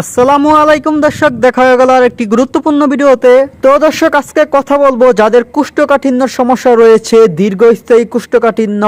আসসালামু আলাইকুম দর্শক, দেখা হয়ে গেল আর একটি গুরুত্বপূর্ণ ভিডিওতে। তো দর্শক, আজকে কথা বলবো যাদের কোষ্ঠকাঠিন্যের সমস্যা রয়েছে, দীর্ঘস্থায়ী কোষ্ঠকাঠিন্য,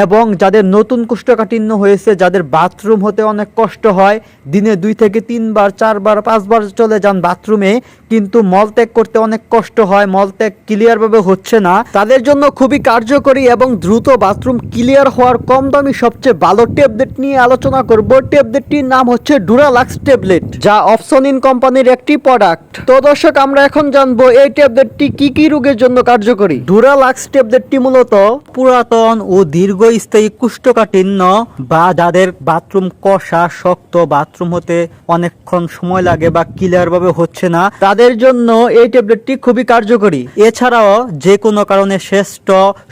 এবং যাদের নতুন কোষ্ঠকাঠিন্য হয়েছে, যাদের বাথরুম হতে অনেক কষ্ট হয়, দিনে 2 থেকে 3 বার 4 বার 5 বার চলে যান বাথরুমে, কিন্তু মলত্যাগ করতে অনেক কষ্ট হয়, মলত্যাগ ক্লিয়ার ভাবে হচ্ছে না, তাদের জন্য খুবই কার্যকরী এবং দ্রুত বাথরুম ক্লিয়ার হওয়ার কম দামি সবচেয়ে ভালো ট্যাবলেট নিয়ে আলোচনা করব। ট্যাবলেটটির নাম হচ্ছে ডুরালাক্স ট্যাবলেট, যা অপসনিন কোম্পানির একটি প্রোডাক্ট। তো দর্শক, আমরা এখন জানবো এই ট্যাবলেটটি কি কি রোগের জন্য কার্যকরী। ডুরালাক্স ট্যাবলেটটি মূলত পুরাতন ও দীর্ঘস্থায়ী কোষ্ঠকাঠিন্য বা যাদের বাথরুম কষা শক্ত, বাথরুম হতে অনেকক্ষণ সময় লাগে বা ক্লিয়ার ভাবে হচ্ছে না, তাদের জন্য এই ট্যাবলেটটি খুবই কার্যকরী। এছাড়াও যে কোনো কারণে শ্রেষ্ঠ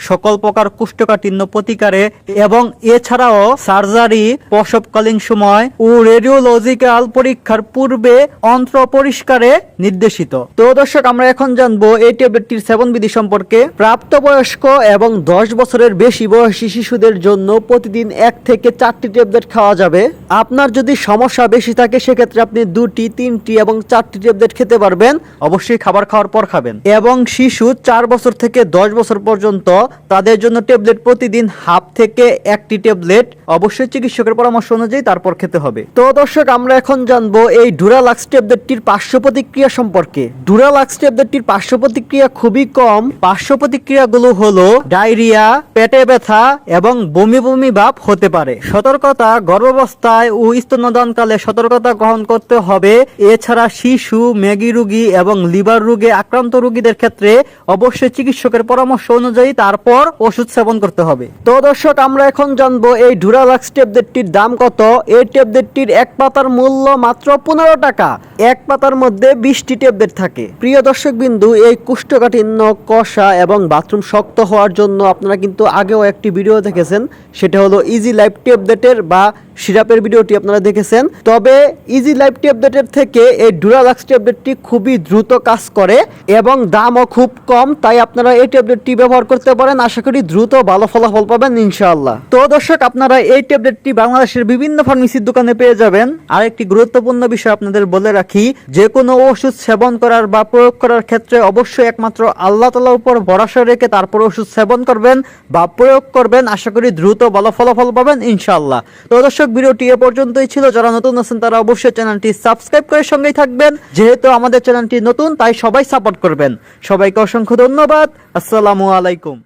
সকল প্রকার কোষ্ঠকাঠিন্য প্রতিকারে, এবং এছাড়াও সার্জারি, প্রসবকালীন সময় ও রেডিওলজিক্যাল পরীক্ষার পূর্বে অন্ত্র পরিষ্কারে নির্দেশিত। তো দর্শক, আমরা এখন জানবো এই ট্যাবলেটটির সেবন বিধি সম্পর্কে। প্রাপ্তবয়স্ক এবং 10 বছরের বেশি বয়সী শিশুদের জন্য প্রতিদিন 1 থেকে 4টি ট্যাবলেট খাওয়া যাবে। আপনার যদি সমস্যা বেশি থাকে সেক্ষেত্রে আপনি 2টি, 3টি এবং 4টি ট্যাবলেট খেতে পারবেন, অবশ্যই খাবার খাওয়ার পর খাবেন। এবং শিশু 4 বছর থেকে 10 বছর পর্যন্ত, তাদের জন্য ট্যাবলেট প্রতিদিন হাফ থেকে 1টি ট্যাবলেট, অবশ্যই চিকিৎসকের পরামর্শ অনুযায়ী তারপর খেতে হবে। তো দর্শক, আমরা এখন জানবো এই ডুরালাক্স ট্যাবলেটটির পার্শ্ব প্রতিক্রিয়া সম্পর্কে। ডুরালাক্স ট্যাবলেটটির পার্শ্ব প্রতিক্রিয়া খুবই কম। পার্শ্ব প্রতিক্রিয়াগুলো হলো ডায়রিয়া, পেটে ব্যথা এবং বমি বমি ভাব হতে পারে। সতর্কতা: গর্ভাবস্থায় ও স্তন্যদানকালে সতর্কতা গ্রহণ করতে হবে। এছাড়া শিশু, মেগি রোগী এবং লিভার রোগে আক্রান্ত রোগীদের ক্ষেত্রে অবশ্যই চিকিৎসকের পরামর্শ অনুযায়ী তারপর ওষুধ সেবন করতে হবে। তো দর্শক, আমরা এখন জানবো এই ডুরালাক্স ট্যাবলেটটির দাম কত। এই ট্যাবলেটটির এক পাতার মূল্য মাত্র 15 টাকা। এক পাতার মধ্যে 20টি ট্যাবলেট থাকে। প্রিয় দর্শক বিন্দু, এই কোষ্ঠকাঠিন্য, কষা এবং বাথরুম শক্ত হওয়ার জন্য আপনারা কিন্তু আগেও একটি ভিডিও দেখেছেন, সেটা হলো ইজি লাইফ ট্যাবলেটের বা সিরাপের ভিডিওটি আপনারা দেখেছেন। তবে ইজি লাইফ ট্যাবলেটের থেকে এই ডুরালাক্স ট্যাবলেটটি খুবই দ্রুত কাজ করে এবং দামও খুব কম, তাই আপনারা এই ট্যাবলেটটি ব্যবহার করতে পারেন। আশা করি দ্রুত ভালো ফলাফল পাবেন ইনশাআল্লাহ। তো দর্শক, আপনারা এই ট্যাবলেটটি বাংলাদেশের বিভিন্ন ফার্মেসির দোকানে পেয়ে যাবেন। আরেকটি গুরুত্বপূর্ণ বিষয় আপনাদের বলে রাখি, যে কোনো ওষুধ সেবন করার বা প্রয়োগ করার ক্ষেত্রে অবশ্যই একমাত্র আল্লাহ তাআলার উপর ভরসা রেখে তারপর ওষুধ সেবন করবেন বা প্রয়োগ করবেন। আশা করি দ্রুত ভালো ফলাফল পাবেন ইনশাআল্লাহ। তো দর্শক, ভিডিওটি এ পর্যন্তই ছিল। যারা নতুন আছেন তারা অবশ্যই চ্যানেলটি সাবস্ক্রাইব করে সঙ্গেই থাকবেন। যেহেতু আমাদের চ্যানেলটি নতুন, তাই সবাই সাপোর্ট করবেন। সবাইকে অসংখ্য ধন্যবাদ। আসসালামু আলাইকুম।